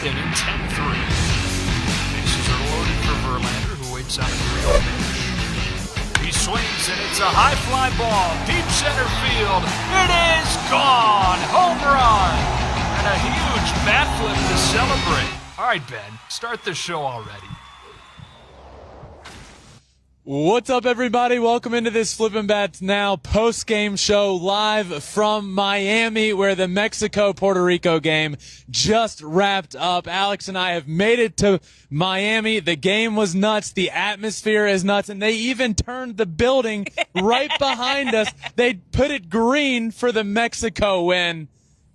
inning, 10-3. Bases are loaded for Verlander, who waits on a 3-0 pitch. He swings, and it's a high fly ball, deep center field. It is gone! Home run! And a huge bat flip to celebrate. All right, Ben, start the show already. What's up, everybody? Welcome into this Flippin Bats Now post-game show live from Miami, where the Mexico-Puerto Rico game just wrapped up. Alex and I have made it to Miami. The game was nuts. The atmosphere is nuts. And they even turned the building right behind us. They put it green for the Mexico win.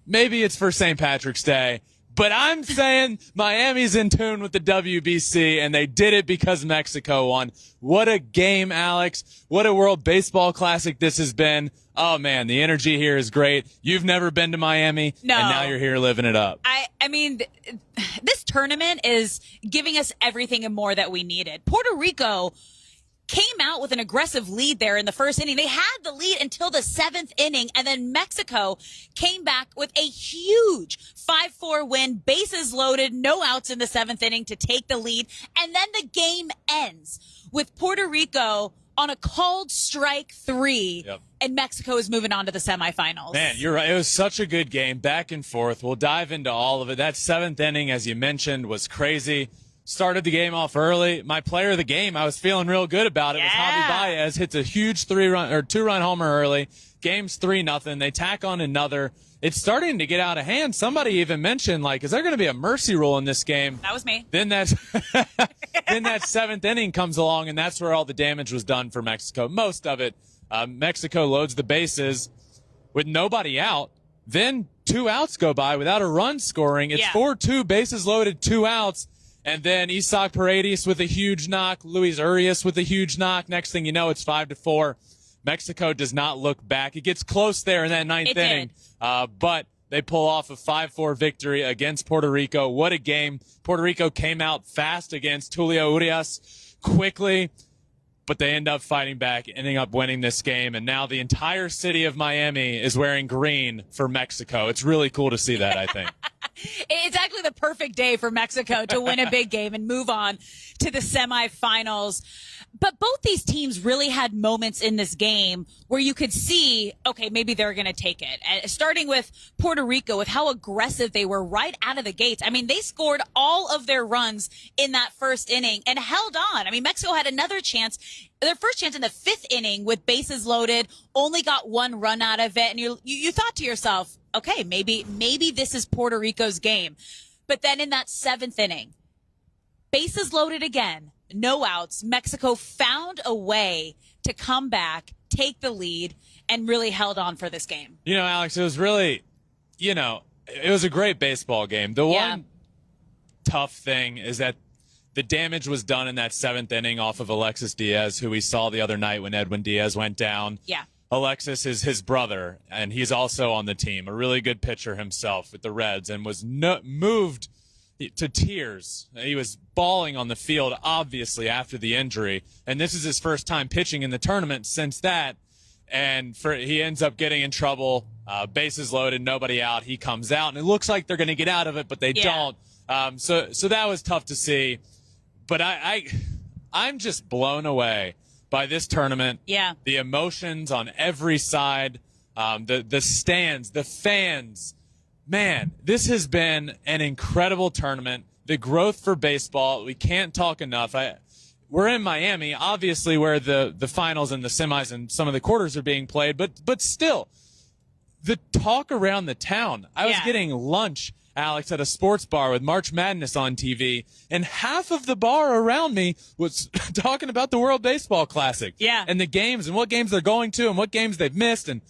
Maybe it's for St. Patrick's Day. But I'm saying Miami's in tune with the WBC, and they did it because Mexico won. What a game, Alex. What a World Baseball Classic this has been. Oh, man, the energy here is great. You've never been to Miami, No. And now you're here living it up. I mean, this tournament is giving us everything and more that we needed. Puerto Rico came out with an aggressive lead there in the first inning. They had the lead until the seventh inning, and then Mexico came back with a huge 5-4 win, bases loaded, no outs in the seventh inning to take the lead. And then the game ends with Puerto Rico on a called strike 3, and Mexico is moving on to the semifinals. Man, you're right. It was such a good game, back and forth. We'll dive into all of it. That seventh inning, as you mentioned, was crazy. Started the game off early. My player of the game, I was feeling real good about it. Was Javi Baez. Hits a huge 2-run homer early. Game's 3-0. They tack on another. It's starting to get out of hand. Somebody even mentioned, is there going to be a mercy rule in this game? That was me. Then that seventh inning comes along, and that's where all the damage was done for Mexico. Most of it. Mexico loads the bases with nobody out. Then 2 outs go by without a run scoring. It's 4-2, bases loaded, 2 outs. And then Isaac Paredes with a huge knock, Luis Urias with a huge knock. Next thing you know, it's 5-4. Mexico does not look back. It gets close there in that ninth inning, but they pull off a 5-4 victory against Puerto Rico. What a game. Puerto Rico came out fast against Julio Urias quickly, but they end up fighting back, ending up winning this game. And now the entire city of Miami is wearing green for Mexico. It's really cool to see that, I think. It's actually the perfect day for Mexico to win a big game and move on to the semifinals. But both these teams really had moments in this game where you could see, okay, maybe they're going to take it. Starting with Puerto Rico, with how aggressive they were right out of the gates. I mean, they scored all of their runs in that first inning and held on. I mean, Mexico had another chance, their first chance in the fifth inning with bases loaded, only got 1 run out of it. And you thought to yourself, okay, maybe this is Puerto Rico's game. But then in that seventh inning, bases loaded again, no outs. Mexico found a way to come back, take the lead, and really held on for this game. You know, Alex, it was really, it was a great baseball game. The one tough thing is that the damage was done in that seventh inning off of Alexis Diaz, who we saw the other night when Edwin Diaz went down. Yeah. Alexis is his brother, and he's also on the team, a really good pitcher himself with the Reds, and was moved to tears. He was bawling on the field, obviously, after the injury, and this is his first time pitching in the tournament since that, and he ends up getting in trouble, bases loaded, nobody out. He comes out, and it looks like they're going to get out of it, but they don't. So that was tough to see, but I'm just blown away by this tournament. Yeah. The emotions on every side, the stands, the fans. Man, this has been an incredible tournament. The growth for baseball, we can't talk enough. We're in Miami, obviously, where the finals and the semis and some of the quarters are being played, but still, the talk around the town. I was getting lunch, Alex, at a sports bar with March Madness on TV, and half of the bar around me was talking about the World Baseball Classic. Yeah. And the games and what games they're going to and what games they've missed. And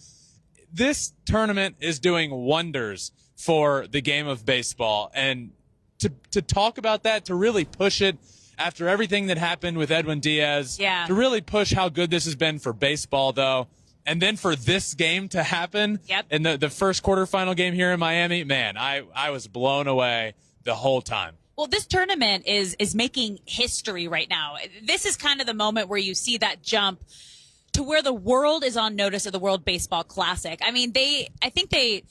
this tournament is doing wonders for the game of baseball. And to talk about that, to really push it after everything that happened with Edwin Diaz, to really push how good this has been for baseball, though. And then for this game to happen in the first quarterfinal game here in Miami, man, I was blown away the whole time. Well, this tournament is making history right now. This is kind of the moment where you see that jump to where the world is on notice of the World Baseball Classic. I mean, I think they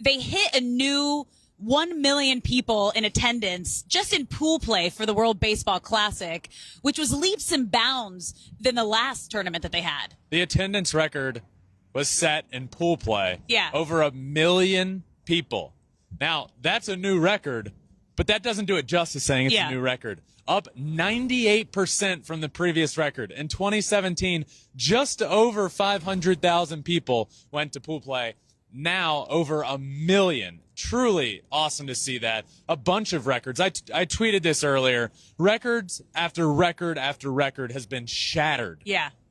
hit a new 1 million people in attendance just in pool play for the World Baseball Classic, which was leaps and bounds than the last tournament that they had. The attendance record was set in pool play. Yeah. Over 1 million people. Now, that's a new record, but that doesn't do it justice saying it's a new record. Up 98% from the previous record. In 2017, just over 500,000 people went to pool play. Now, over 1 million. Truly awesome to see that. A bunch of records. I tweeted this earlier. Records after record after record has been shattered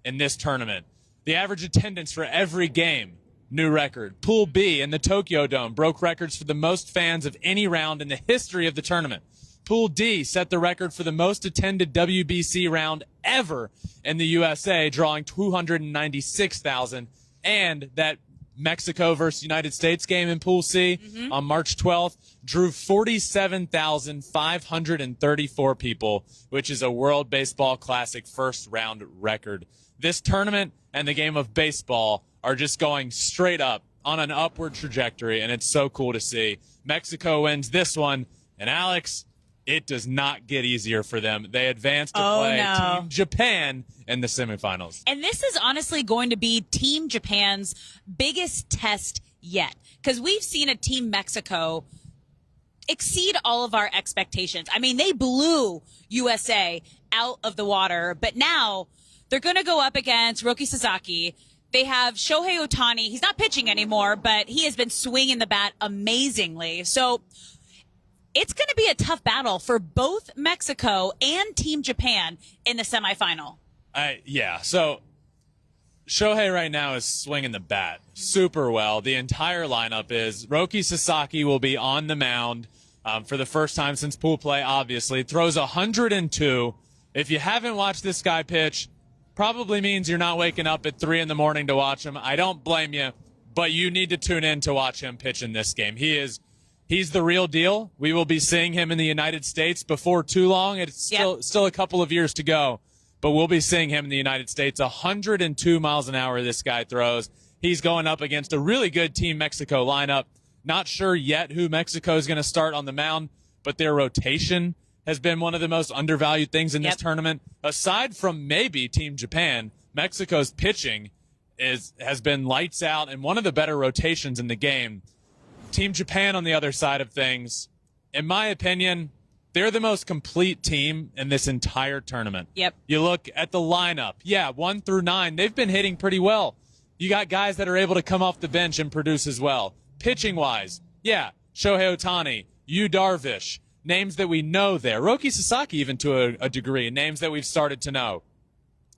in this tournament. The average attendance for every game, new record. Pool B in the Tokyo Dome broke records for the most fans of any round in the history of the tournament. Pool D set the record for the most attended WBC round ever in the USA, drawing 296,000. And that Mexico versus United States game in Pool C on March 12th drew 47,534 people, which is a World Baseball Classic first round record. This tournament and the game of baseball are just going straight up on an upward trajectory, and it's so cool to see. Mexico wins this one, and Alex, it does not get easier for them. They advance to play Team Japan in the semifinals. And this is honestly going to be Team Japan's biggest test yet, because we've seen a Team Mexico exceed all of our expectations. I mean, they blew USA out of the water, but now they're going to go up against Roki Sasaki. They have Shohei Ohtani. He's not pitching anymore, but he has been swinging the bat amazingly. So it's going to be a tough battle for both Mexico and Team Japan in the semifinal. So Shohei right now is swinging the bat super well. The entire lineup is. Roki Sasaki will be on the mound for the first time since pool play, obviously. Throws 102. If you haven't watched this guy pitch, probably means you're not waking up at 3 a.m. to watch him. I don't blame you, but you need to tune in to watch him pitch in this game. He's the real deal. We will be seeing him in the United States before too long. It's still a couple of years to go, but we'll be seeing him in the United States. 102 miles an hour this guy throws. He's going up against a really good Team Mexico lineup. Not sure yet who Mexico is going to start on the mound, but their rotation has been one of the most undervalued things in this tournament. Aside from maybe Team Japan, Mexico's pitching has been lights out and one of the better rotations in the game. Team Japan, on the other side of things, in my opinion, they're the most complete team in this entire tournament. Yep. You look at the lineup. 1 through 9, they've been hitting pretty well. You got guys that are able to come off the bench and produce as well. Pitching-wise, Shohei Ohtani, Yu Darvish, names that we know there. Roki Sasaki, even to a degree, names that we've started to know.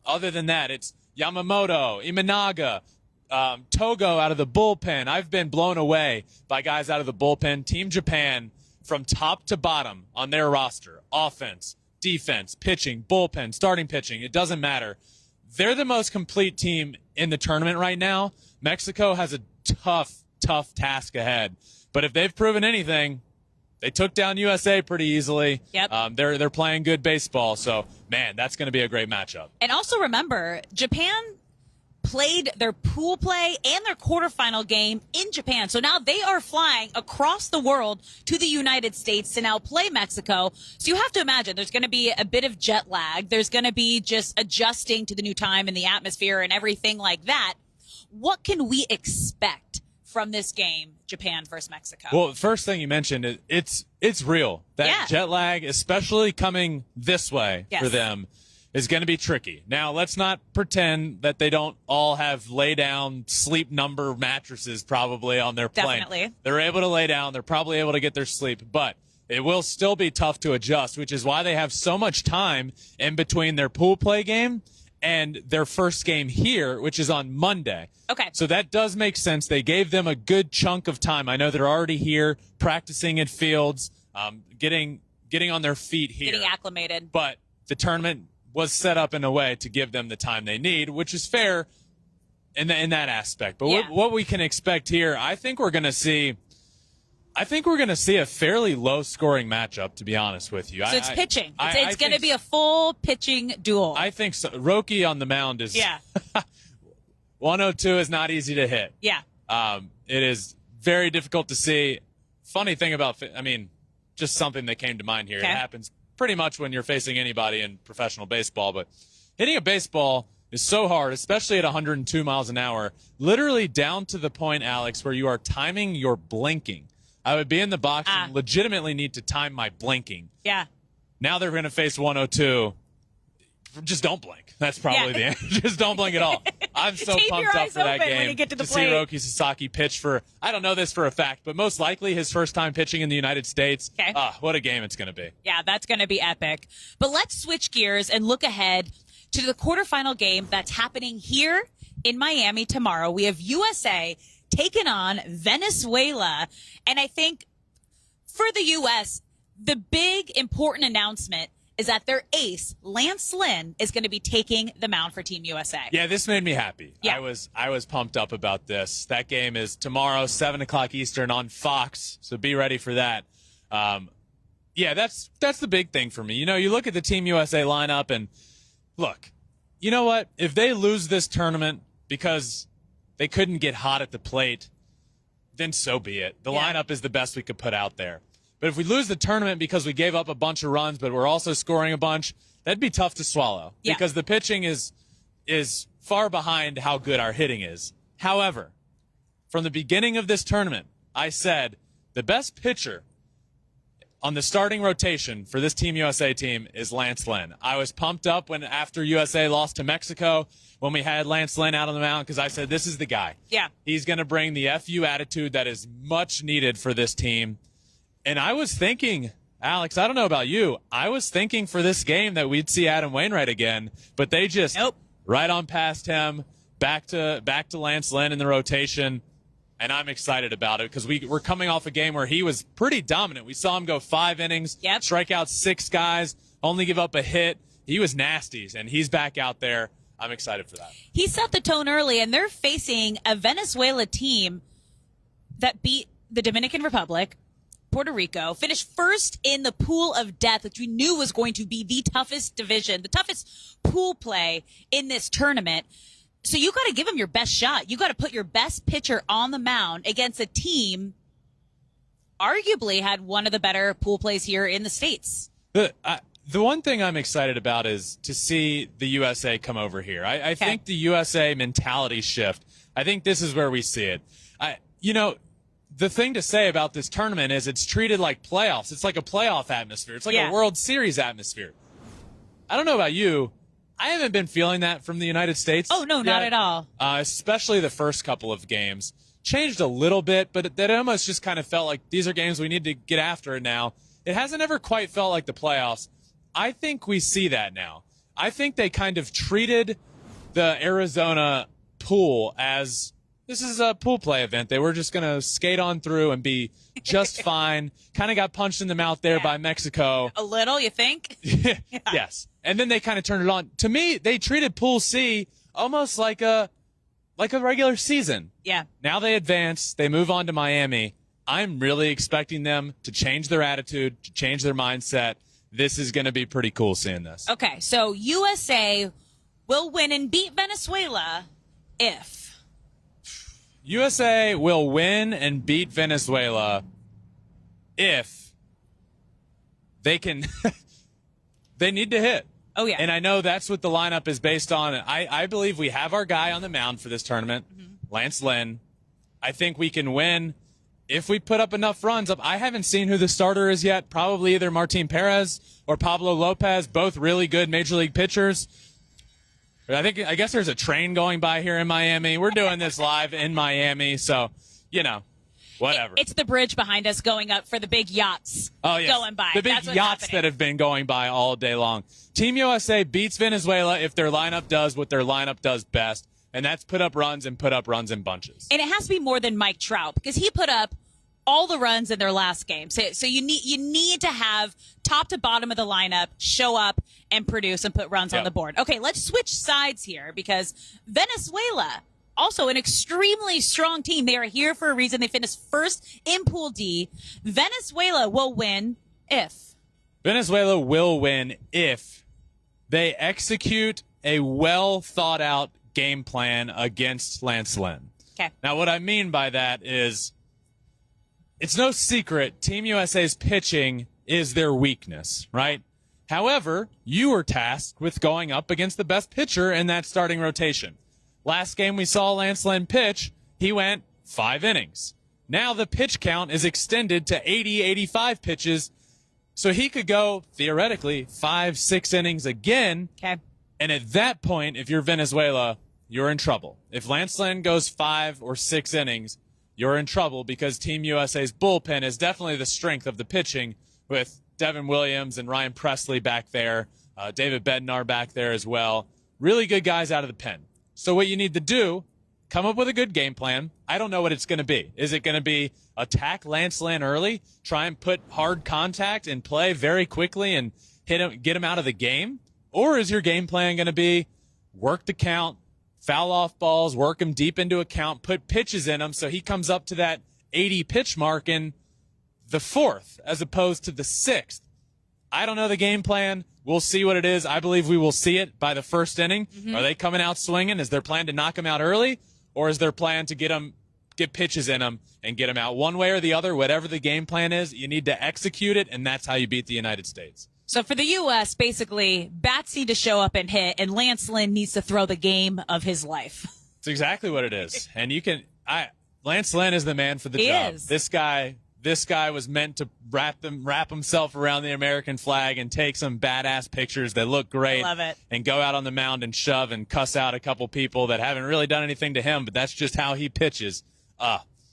Other than that, it's Yamamoto, Imanaga, Togo out of the bullpen. I've been blown away by guys out of the bullpen. Team Japan, from top to bottom on their roster, offense, defense, pitching, bullpen, starting pitching, it doesn't matter. They're the most complete team in the tournament right now. Mexico has a tough task ahead. But if they've proven anything, they took down USA pretty easily. Yep. They're playing good baseball. So, man, that's going to be a great matchup. And also remember, Japan played their pool play and their quarterfinal game in Japan. So now they are flying across the world to the United States to now play Mexico. So you have to imagine there's going to be a bit of jet lag. There's going to be just adjusting to the new time and the atmosphere and everything like that. What can we expect from this game, Japan versus Mexico? Well, the first thing you mentioned, it's real. That jet lag, especially coming this way for them, is going to be tricky. Now, let's not pretend that they don't all have lay-down sleep number mattresses probably on their plane. Definitely. They're able to lay down. They're probably able to get their sleep, but it will still be tough to adjust, which is why they have so much time in between their pool play game and their first game here, which is on Monday. Okay. So that does make sense. They gave them a good chunk of time. I know they're already here practicing at fields, getting on their feet here. Getting acclimated. But the tournament was set up in a way to give them the time they need, which is fair in that aspect. But what we can expect here, I think we're going to see a fairly low-scoring matchup, to be honest with you. So it's pitching. It's going to be a full pitching duel. I think so. Roki on the mound is 102 is not easy to hit. Yeah. It is very difficult to see. funny thing about, just something that came to mind here. Okay. It happens pretty much when you're facing anybody in professional baseball, but hitting a baseball is so hard, especially at 102 miles an hour, literally down to the point, Alex, where you are timing your blinking. I would be in the box and legitimately need to time my blinking. Yeah. Now they're going to face 102. Just don't blink. That's probably the answer. Just don't blink at all. I'm so Keep pumped your up eyes for that open game when you get to the see plate. Roki Sasaki pitch for, I don't know this for a fact, but most likely his first time pitching in the United States. Okay. What a game it's going to be. Yeah, that's going to be epic. But let's switch gears and look ahead to the quarterfinal game that's happening here in Miami tomorrow. We have USA taking on Venezuela. And I think for the U.S., the big important announcement is that their ace, Lance Lynn, is going to be taking the mound for Team USA. Yeah, this made me happy. Yeah. I was pumped up about this. That game is tomorrow, 7 o'clock Eastern on Fox, so be ready for that. Yeah, that's the big thing for me. You know, you look at the Team USA lineup and look, you know what? If they lose this tournament because they couldn't get hot at the plate, then so be it. The lineup is the best we could put out there. But if we lose the tournament because we gave up a bunch of runs, but we're also scoring a bunch, that'd be tough to swallow because the pitching is far behind how good our hitting is. However, from the beginning of this tournament, I said the best pitcher on the starting rotation for this Team USA team is Lance Lynn. I was pumped up when after USA lost to Mexico when we had Lance Lynn out on the mound because I said this is the guy. Yeah. He's going to bring the FU attitude that is much needed for this team. And I was thinking, Alex, I don't know about you, I was thinking for this game that we'd see Adam Wainwright again, but they just right on past him, back to Lance Lynn in the rotation, and I'm excited about it because we're coming off a game where he was pretty dominant. We saw him go 5 innings, strike out 6 guys, only give up a hit. He was nasty, and he's back out there. I'm excited for that. He set the tone early, and they're facing a Venezuela team that beat the Dominican Republic, Puerto Rico, finished first in the pool of death, which we knew was going to be the toughest division, the toughest pool play in this tournament. So you got to give them your best shot. You got to put your best pitcher on the mound against a team arguably had one of the better pool plays here in the States. The one thing I'm excited about is to see the USA come over here. I think the USA mentality shift, I think this is where we see it. The thing to say about this tournament is it's treated like playoffs. It's like a playoff atmosphere. It's like a World Series atmosphere. I don't know about you. I haven't been feeling that from the United States. Oh, no, not at all. Especially the first couple of games. Changed a little bit, but that almost just kind of felt like these are games we need to get after now. It hasn't ever quite felt like the playoffs. I think we see that now. I think they kind of treated the Arizona pool as this is a pool play event. They were just going to skate on through and be just fine. Kind of got punched in the mouth there by Mexico. A little, you think? Yes. And then they kind of turned it on. To me, they treated Pool C almost like a regular season. Yeah. Now they advance. They move on to Miami. I'm really expecting them to change their attitude, to change their mindset. This is going to be pretty cool seeing this. Okay, so USA will win and beat Venezuela if... USA will win and beat Venezuela if they can they need to hit. Oh, yeah. And I know that's what the lineup is based on. I believe we have our guy on the mound for this tournament, Lance Lynn. I think we can win if we put up enough runs. I haven't seen who the starter is yet. Probably either Martin Perez or Pablo Lopez, both really good major league pitchers. I guess there's a train going by here in Miami. We're doing this live in Miami, so, whatever. It's the bridge behind us going up for the big yachts going by. The big That's what's yachts happening. that have been going by all day long. Team USA beats Venezuela if their lineup does what their lineup does best, and that's put up runs in bunches. And it has to be more than Mike Trout because he put up all the runs in their last game. So you need to have top to bottom of the lineup show up and produce and put runs on the board. Okay, let's switch sides here because Venezuela, also an extremely strong team. They are here for a reason. They finished first in Pool D. Venezuela will win if. Venezuela will win if they execute a well thought out game plan against Lance Lynn. Okay. Now, what I mean by that is it's no secret Team USA's pitching is their weakness, right? However, you were tasked with going up against the best pitcher in that starting rotation. Last game we saw Lance Lynn pitch, he went 5 innings. Now the pitch count is extended to 80, 85 pitches, so he could go, theoretically, 5, 6 innings again. Okay. And at that point, if you're Venezuela, you're in trouble. If Lance Lynn goes 5 or 6 innings, you're in trouble because Team USA's bullpen is definitely the strength of the pitching with Devin Williams and Ryan Presley back there, David Bednar back there as well. Really good guys out of the pen. So what you need to do, come up with a good game plan. I don't know what it's going to be. Is it going to be attack Lance Lynn early, try and put hard contact and play very quickly and hit him, get him out of the game? Or is your game plan going to be work the count, foul off balls, work him deep into a count, put pitches in him so he comes up to that 80 pitch mark in the 4th as opposed to the 6th? I don't know the game plan. We'll see what it is. I believe we will see it by the 1st inning. Mm-hmm. Are they coming out swinging? Is their plan to knock him out early? Or is their plan to get pitches in him and get him out? One way or the other, whatever the game plan is, you need to execute it, and that's how you beat the United States. So for the U.S., basically, bats need to show up and hit, and Lance Lynn needs to throw the game of his life. It's exactly what it is. And Lance Lynn is the man for the job. Is. This guy was meant to wrap himself around the American flag and take some badass pictures that look great. Love it. And go out on the mound and shove and cuss out a couple people that haven't really done anything to him, but that's just how he pitches.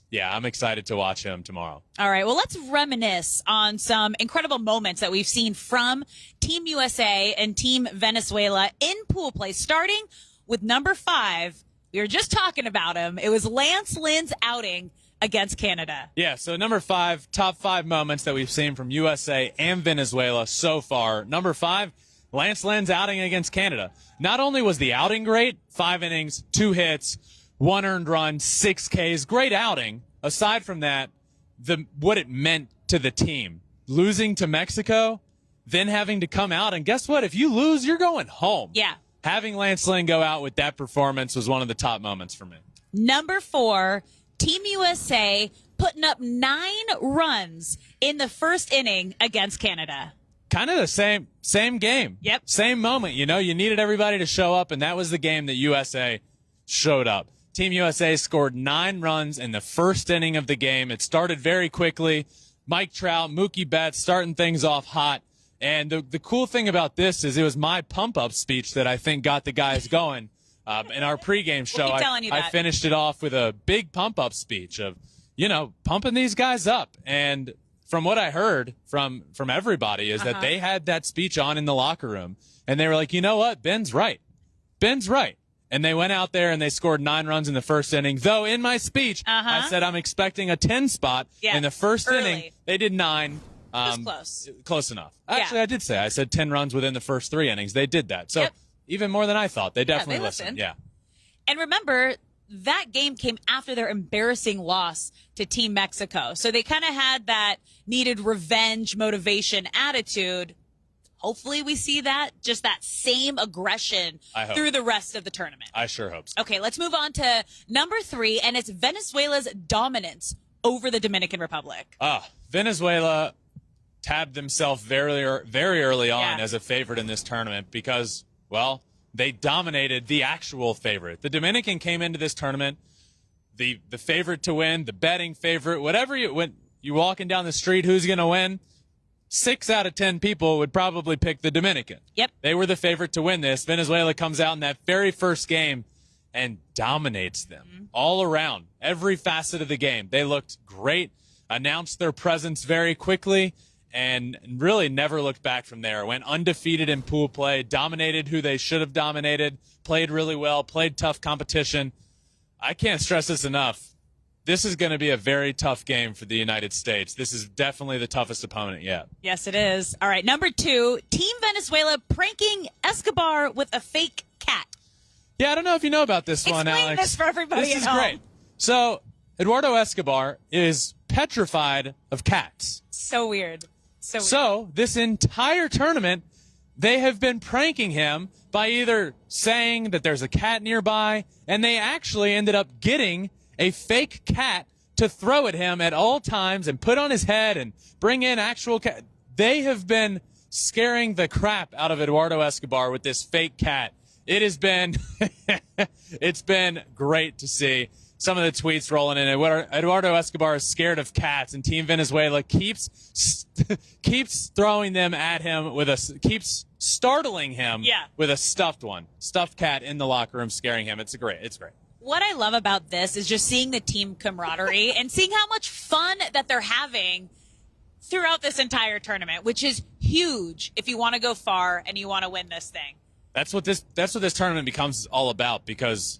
Yeah, I'm excited to watch him tomorrow. All right, well, let's reminisce on some incredible moments that we've seen from Team USA and Team Venezuela in pool play, starting with number 5. We were just talking about him. It was Lance Lynn's outing against Canada. Yeah, so number 5, top 5 moments that we've seen from USA and Venezuela so far. Number 5, Lance Lynn's outing against Canada. Not only was the outing great, 5 innings, 2 hits, 1 earned run, 6 Ks, great outing. Aside from that, what it meant to the team. Losing to Mexico, then having to come out, and guess what? If you lose, you're going home. Yeah. Having Lance Lynn go out with that performance was one of the top moments for me. Number 4, Team USA putting up 9 runs in the 1st inning against Canada. Kind of the same game. Yep. Same moment. You needed everybody to show up, and that was the game that USA showed up. Team USA scored 9 runs in the 1st inning of the game. It started very quickly. Mike Trout, Mookie Betts starting things off hot. And the cool thing about this is it was my pump-up speech that I think got the guys going. In our pregame show, I finished it off with a big pump-up speech of, pumping these guys up. And from what I heard from everybody is that they had that speech on in the locker room. And they were like, you know what? Ben's right. Ben's right. And they went out there and they scored 9 runs in the 1st inning. Though in my speech, I said I'm expecting a 10 spot in the 1st inning. They did 9. It was close. Close enough. Actually, I said 10 runs within the first 3 innings. They did that. So even more than I thought. They definitely listened. Yeah. And remember, that game came after their embarrassing loss to Team Mexico. So they kind of had that needed revenge motivation attitude. Hopefully we see that same aggression through the rest of the tournament. I sure hope so. Okay, let's move on to number 3, and it's Venezuela's dominance over the Dominican Republic. Venezuela tabbed themselves very early on as a favorite in this tournament because, well, they dominated the actual favorite. The Dominican came into this tournament, the favorite to win, the betting favorite, whatever when you walking down the street, who's going to win? 6 out of 10 people would probably pick the Dominican. Yep. They were the favorite to win this. Venezuela comes out in that very first game and dominates them all around, every facet of the game. They looked great, announced their presence very quickly, and really never looked back from there. Went undefeated in pool play, dominated who they should have dominated, played really well, played tough competition. I can't stress this enough. This is going to be a very tough game for the United States. This is definitely the toughest opponent yet. Yes, it is. All right, number 2, Team Venezuela pranking Escobar with a fake cat. Yeah, I don't know if you know about this one, Alex. Explain this for everybody This at is home. great. So, Eduardo Escobar is petrified of cats. So weird. So, this entire tournament, they have been pranking him by either saying that there's a cat nearby, and they actually ended up getting a fake cat to throw at him at all times and put on his head and bring in actual they have been scaring the crap out of Eduardo Escobar with this fake cat. It has been it's been great to see some of the tweets rolling in. Eduardo Escobar is scared of cats, and Team Venezuela keeps throwing them at him keeps startling him with a stuffed cat in the locker room, scaring him. It's great. What I love about this is just seeing the team camaraderie and seeing how much fun that they're having throughout this entire tournament, which is huge if you want to go far and you want to win this thing. That's what this tournament becomes all about, because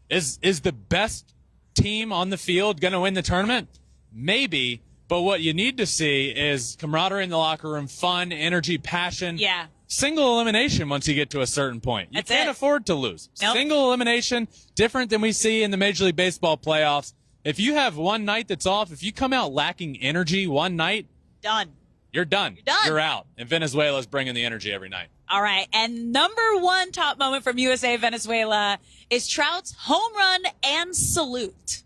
is the best team on the field going to win the tournament? Maybe, but what you need to see is camaraderie in the locker room, fun, energy, passion. Yeah. Single elimination once you get to a certain point. You can't afford to lose. Nope. Single elimination, different than we see in the Major League Baseball playoffs. If you have one night that's off, if you come out lacking energy one night, done. You're done. You're out. And Venezuela's bringing the energy every night. All right. And number one top moment from USA Venezuela is Trout's home run and salute.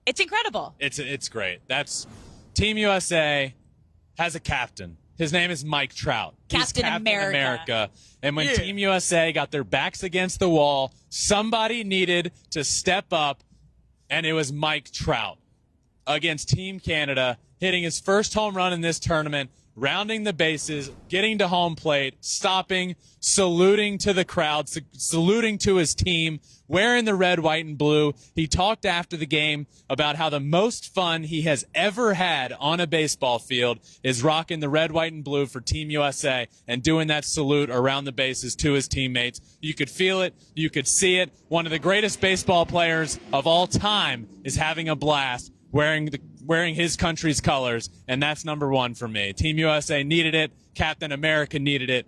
It's incredible. It's great. That's Team USA has a captain. His name is Mike Trout. He's Captain America. And when Team USA got their backs against the wall, somebody needed to step up, and it was Mike Trout against Team Canada, hitting his first home run in this tournament, rounding the bases, getting to home plate, stopping, saluting to the crowd, saluting to his team, wearing the red, white, and blue. He talked after the game about how the most fun he has ever had on a baseball field is rocking the red, white, and blue for Team USA and doing that salute around the bases to his teammates. You could feel it. You could see it. One of the greatest baseball players of all time is having a blast wearing his country's colors, and that's number one for me. Team USA needed it. Captain America needed it.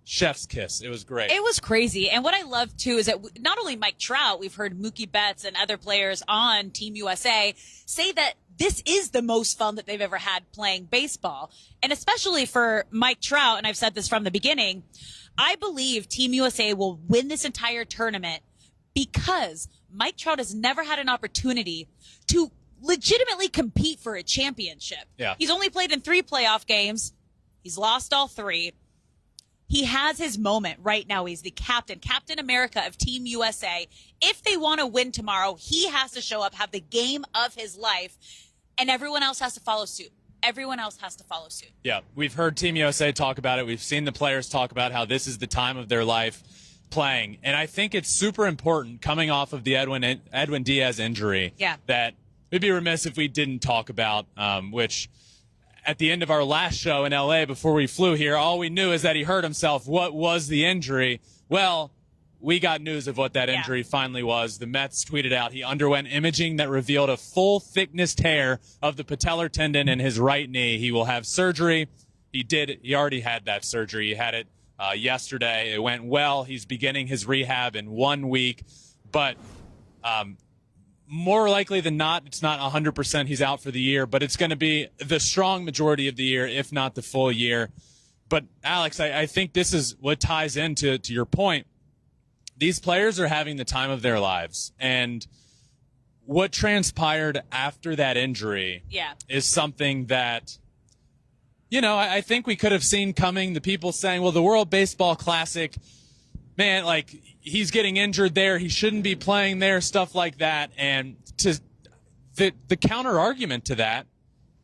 Chef's kiss. It was great. It was crazy. And what I love, too, is that not only Mike Trout, we've heard Mookie Betts and other players on Team USA say that this is the most fun that they've ever had playing baseball. And especially for Mike Trout, and I've said this from the beginning, I believe Team USA will win this entire tournament because Mike Trout has never had an opportunity to legitimately compete for a championship. Yeah. He's only played in 3 playoff games. He's lost all 3. He has his moment right now. He's the Captain America of Team USA. If they want to win tomorrow, he has to show up, have the game of his life, and everyone else has to follow suit. Everyone else has to follow suit. Yeah, we've heard Team USA talk about it. We've seen the players talk about how this is the time of their life playing. And I think it's super important coming off of the Edwin Diaz injury that we'd be remiss if we didn't talk about, which at the end of our last show in L.A. before we flew here, all we knew is that he hurt himself. What was the injury? Well, we got news of what that injury finally was. The Mets tweeted out he underwent imaging that revealed a full-thickness tear of the patellar tendon in his right knee. He will have surgery. He already had that surgery. He had it yesterday. It went well. He's beginning his rehab in 1 week. But more likely than not, it's not 100% he's out for the year, but it's going to be the strong majority of the year, if not the full year. But, Alex, I think this is what ties into your point. These players are having the time of their lives. And what transpired after that injury is something that, I think we could have seen coming. The people saying, well, the World Baseball Classic, man, like, he's getting injured there. He shouldn't be playing there, stuff like that. And the counter argument to that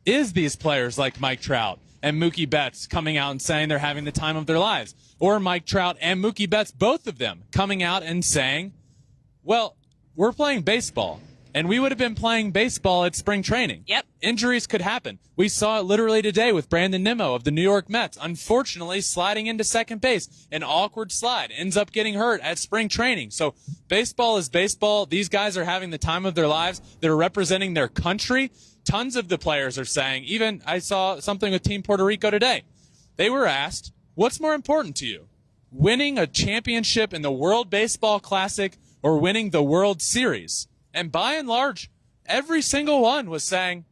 is these players like Mike Trout and Mookie Betts coming out and saying they're having the time of their lives. Or Mike Trout and Mookie Betts, both of them, coming out and saying, well, we're playing baseball. And we would have been playing baseball at spring training. Yep. Injuries could happen. We saw it literally today with Brandon Nimmo of the New York Mets, unfortunately sliding into second base. An awkward slide. Ends up getting hurt at spring training. So baseball is baseball. These guys are having the time of their lives. They're representing their country. Tons of the players are saying, even I saw something with Team Puerto Rico today. They were asked, what's more important to you? Winning a championship in the World Baseball Classic or winning the World Series? And by and large, every single one was saying,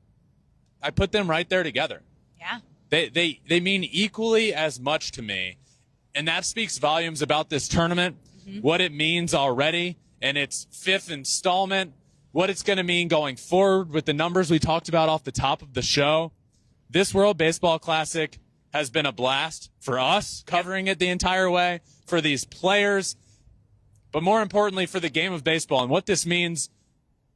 I put them right there together. Yeah. They mean equally as much to me. And that speaks volumes about this tournament, what it means already, and its 5th installment. what it's going to mean going forward with the numbers we talked about off the top of the show. This World Baseball Classic has been a blast for us covering it the entire way, for these players, but more importantly for the game of baseball and what this means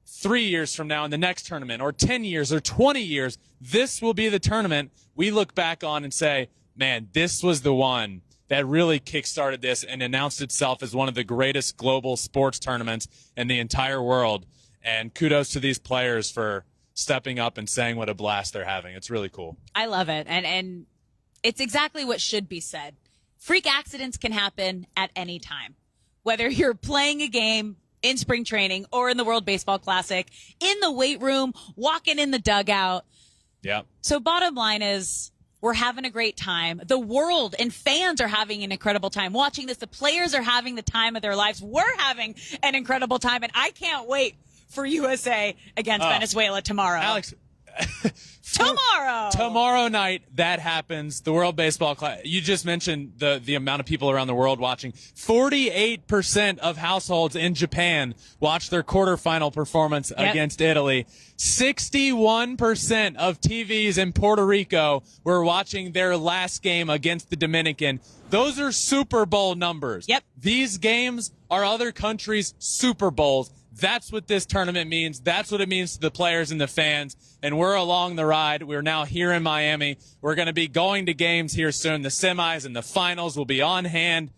3 years from now in the next tournament, or 10 years or 20 years. This will be the tournament we look back on and say, man, this was the one that really kickstarted this and announced itself as one of the greatest global sports tournaments in the entire world. And kudos to these players for stepping up and saying what a blast they're having. It's really cool. I love it. And it's exactly what should be said. Freak accidents can happen at any time. Whether you're playing a game in spring training or in the World Baseball Classic, in the weight room, walking in the dugout. Yeah. So bottom line is, we're having a great time. The world and fans are having an incredible time watching this. The players are having the time of their lives. We're having an incredible time, and I can't wait for USA against Venezuela tomorrow. Alex, tomorrow night, that happens. The World Baseball Classic. You just mentioned the amount of people around the world watching. 48% of households in Japan watched their quarterfinal performance against Italy. 61% of TVs in Puerto Rico were watching their last game against the Dominican. Those are Super Bowl numbers. Yep. These games are other countries' Super Bowls. That's what this tournament means. That's what it means to the players and the fans. And we're along the ride. We're now here in Miami. We're going to be going to games here soon. The semis and the finals will be on hand.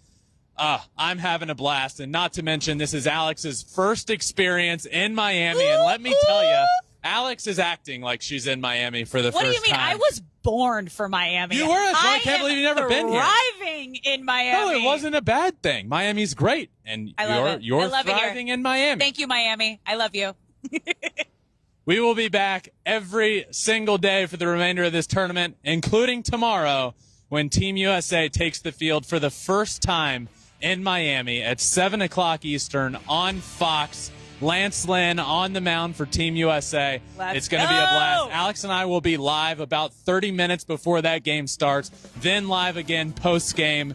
I'm having a blast. And not to mention, this is Alex's first experience in Miami. And let me tell you, Alex is acting like she's in Miami for the first time. What do you mean? I was born for Miami. You were? I can't believe you've never been here. Thriving in Miami. No, it wasn't a bad thing. Miami's great. And you're thriving in Miami. Thank you, Miami. I love you. We will be back every single day for the remainder of this tournament, including tomorrow when Team USA takes the field for the first time in Miami at 7 o'clock Eastern on Fox. Lance Lynn on the mound for Team USA. It's going to be a blast. Alex and I will be live about 30 minutes before that game starts, then live again post-game.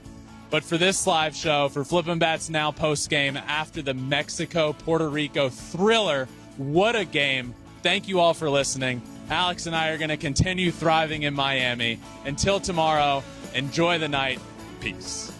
But for this live show, for Flippin Bats Now post-game after the Mexico-Puerto Rico thriller, what a game. Thank you all for listening. Alex and I are going to continue thriving in Miami. Until tomorrow, enjoy the night. Peace.